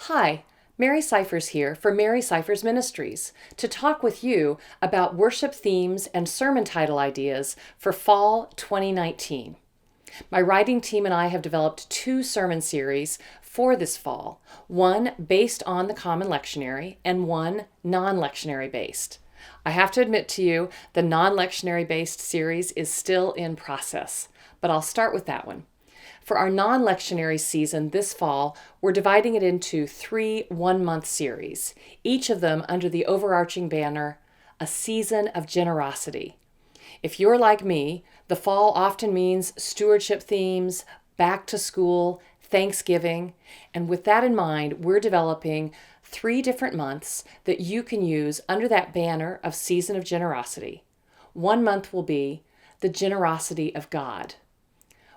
Hi, Mary Scifres here for Mary Scifres Ministries to talk with you about worship themes and sermon title ideas for fall 2019. My writing team and I have developed two sermon series for this fall, one based on the Common Lectionary and one non-lectionary based. I have to admit to you, the non-lectionary based series is still in process, but I'll start with that one. For our non-lectionary season this fall, we're dividing it into three one-month series, each of them under the overarching banner, A Season of Generosity. If you're like me, the fall often means stewardship themes, back to school, Thanksgiving, and with that in mind, we're developing three different months that you can use under that banner of Season of Generosity. One month will be the generosity of God.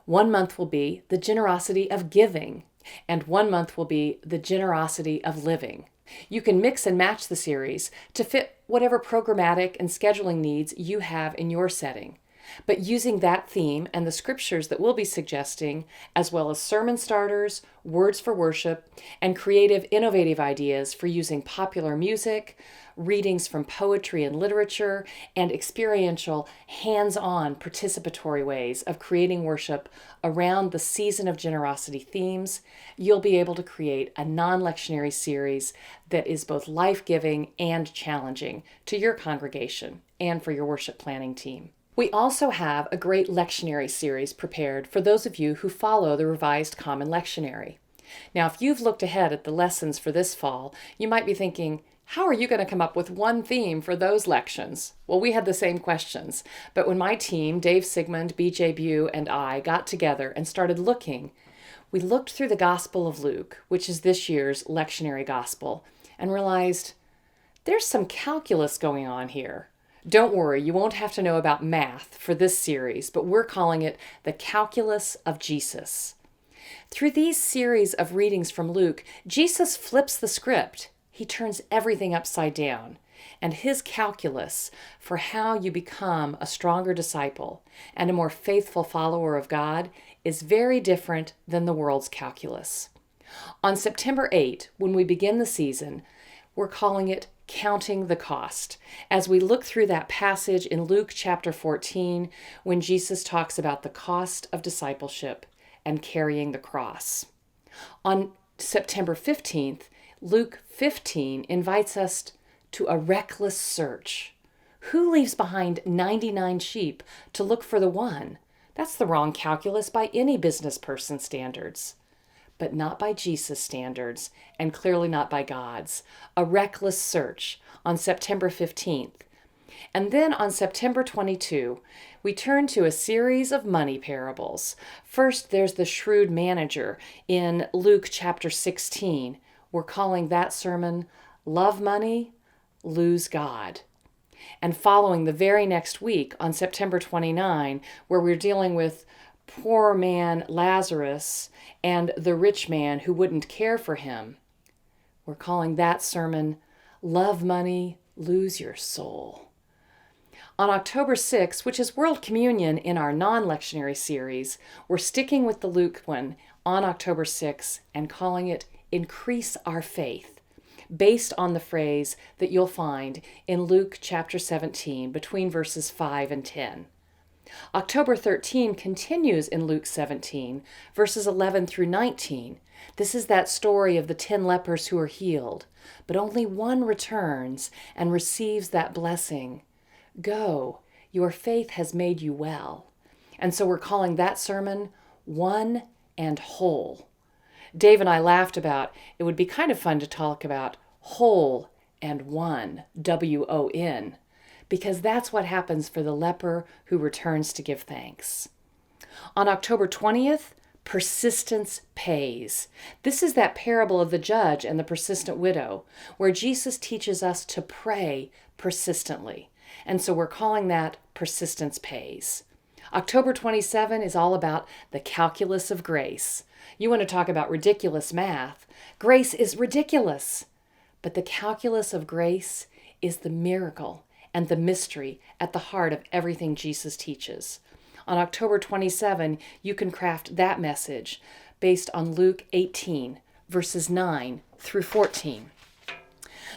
One month will be the generosity of giving, and one month will be the generosity of living. You can mix and match the series to fit whatever programmatic and scheduling needs you have in your setting. But using that theme and the scriptures that we'll be suggesting, as well as sermon starters, words for worship, and creative, innovative ideas for using popular music, readings from poetry and literature, and experiential, hands-on, participatory ways of creating worship around the Season of Generosity themes, you'll be able to create a non-lectionary series that is both life-giving and challenging to your congregation and for your worship planning team. We also have a great lectionary series prepared for those of you who follow the Revised Common Lectionary. Now, if you've looked ahead at the lessons for this fall, you might be thinking, how are you going to come up with one theme for those lections? Well, we had the same questions, but when my team, Dave Sigmund, BJ Bew, and I got together and started looking, we looked through the Gospel of Luke, which is this year's lectionary gospel, and realized there's some calculus going on here. Don't worry, you won't have to know about math for this series, but we're calling it the Calculus of Jesus. Through these series of readings from Luke, Jesus flips the script. He turns everything upside down. And his calculus for how you become a stronger disciple and a more faithful follower of God is very different than the world's calculus. On September 8, when we begin the season, we're calling it Counting the Cost, as we look through that passage in Luke chapter 14 when Jesus talks about the cost of discipleship and carrying the cross. On September 15th, Luke 15 invites us to a reckless search. Who leaves behind 99 sheep to look for the one? That's the wrong calculus by any business person's standards. But not by Jesus' standards, and clearly not by God's. A reckless search on September 15th. And then on September 22, we turn to a series of money parables. First, there's the shrewd manager in Luke chapter 16. We're calling that sermon, Love Money, Lose God. And following the very next week on September 29, where we're dealing with poor man Lazarus and the rich man who wouldn't care for him. We're calling that sermon, Love Money, Lose Your Soul. On October 6, which is World Communion in our non-lectionary series, we're sticking with the Luke one on October 6 and calling it Increase Our Faith, based on the phrase that you'll find in Luke chapter 17 between verses 5 and 10. October 13 continues in Luke 17, verses 11 through 19. This is that story of the 10 lepers who are healed, but only one returns and receives that blessing. Go, your faith has made you well. And so we're calling that sermon One and Whole. Dave and I laughed about it would be kind of fun to talk about whole and one, W-O-N. Because that's what happens for the leper who returns to give thanks. On October 20th, persistence pays. This is that parable of the judge and the persistent widow, where Jesus teaches us to pray persistently. And so we're calling that persistence pays. October 27 is all about the calculus of grace. You want to talk about ridiculous math. Grace is ridiculous. But the calculus of grace is the miracle and the mystery at the heart of everything Jesus teaches. On October 27, you can craft that message based on Luke 18, verses 9 through 14.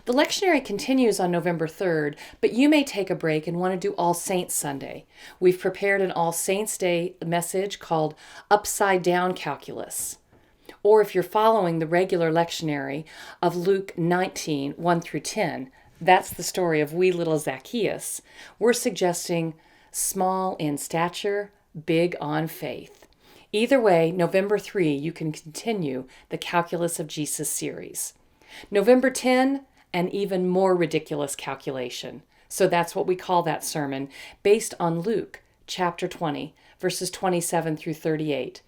The lectionary continues on November 3rd, but you may take a break and want to do All Saints Sunday. We've prepared an All Saints Day message called Upside Down Calculus. Or if you're following the regular lectionary of Luke 19, 1 through 10, that's the story of wee little Zacchaeus, we're suggesting small in stature, big on faith. Either way, November 3, you can continue the Calculus of Jesus series. November 10, an even more ridiculous calculation. So that's what we call that sermon, based on Luke chapter 20, verses 27 through 38.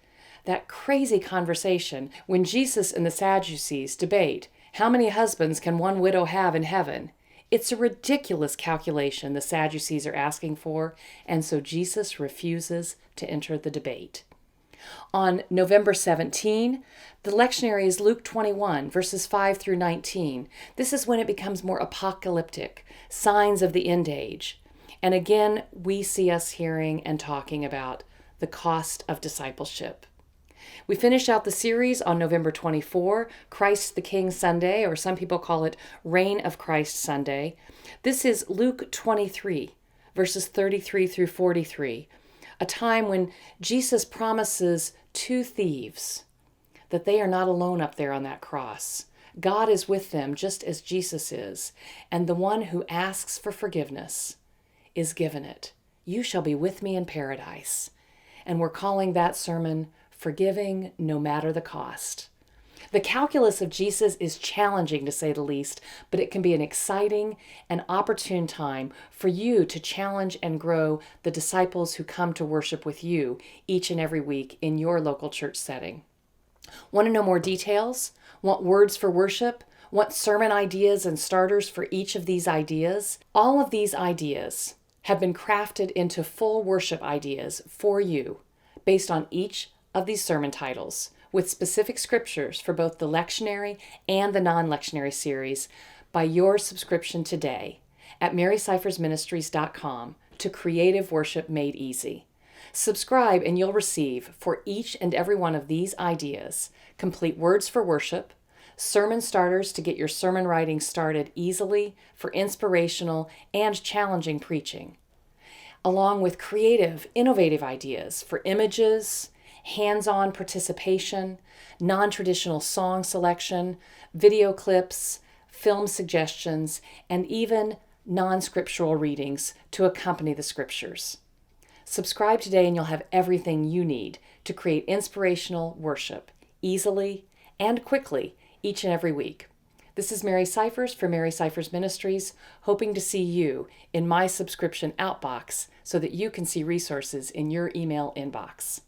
That crazy conversation when Jesus and the Sadducees debate, how many husbands can one widow have in heaven? It's a ridiculous calculation the Sadducees are asking for, and so Jesus refuses to enter the debate. On November 17, the lectionary is Luke 21, verses 5 through 19. This is when it becomes more apocalyptic, signs of the end age. And again, we see us hearing and talking about the cost of discipleship. We finish out the series on November 24, Christ the King Sunday, or some people call it Reign of Christ Sunday. This is Luke 23, verses 33 through 43. A time when Jesus promises two thieves that they are not alone up there on that cross. God is with them just as Jesus is, and the one who asks for forgiveness is given it. You shall be with me in paradise. And we're calling that sermon Forgiving No Matter the Cost. The calculus of Jesus is challenging, to say the least, but it can be an exciting and opportune time for you to challenge and grow the disciples who come to worship with you each and every week in your local church setting. Want to know more details? Want words for worship? Want sermon ideas and starters for each of these ideas? All of these ideas have been crafted into full worship ideas for you based on each of these sermon titles, with specific scriptures for both the lectionary and the non-lectionary series by your subscription today at marycifresministries.com to Creative Worship Made Easy. Subscribe and you'll receive for each and every one of these ideas complete words for worship, sermon starters to get your sermon writing started easily for inspirational and challenging preaching, along with creative, innovative ideas for images, hands-on participation, non-traditional song selection, video clips, film suggestions, and even non-scriptural readings to accompany the scriptures. Subscribe today and you'll have everything you need to create inspirational worship easily and quickly each and every week. This is Mary Scifres for Mary Scifres Ministries, hoping to see you in my subscription outbox so that you can see resources in your email inbox.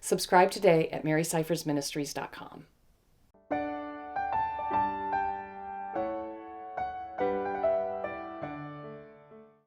Subscribe today at marycifresministries.com.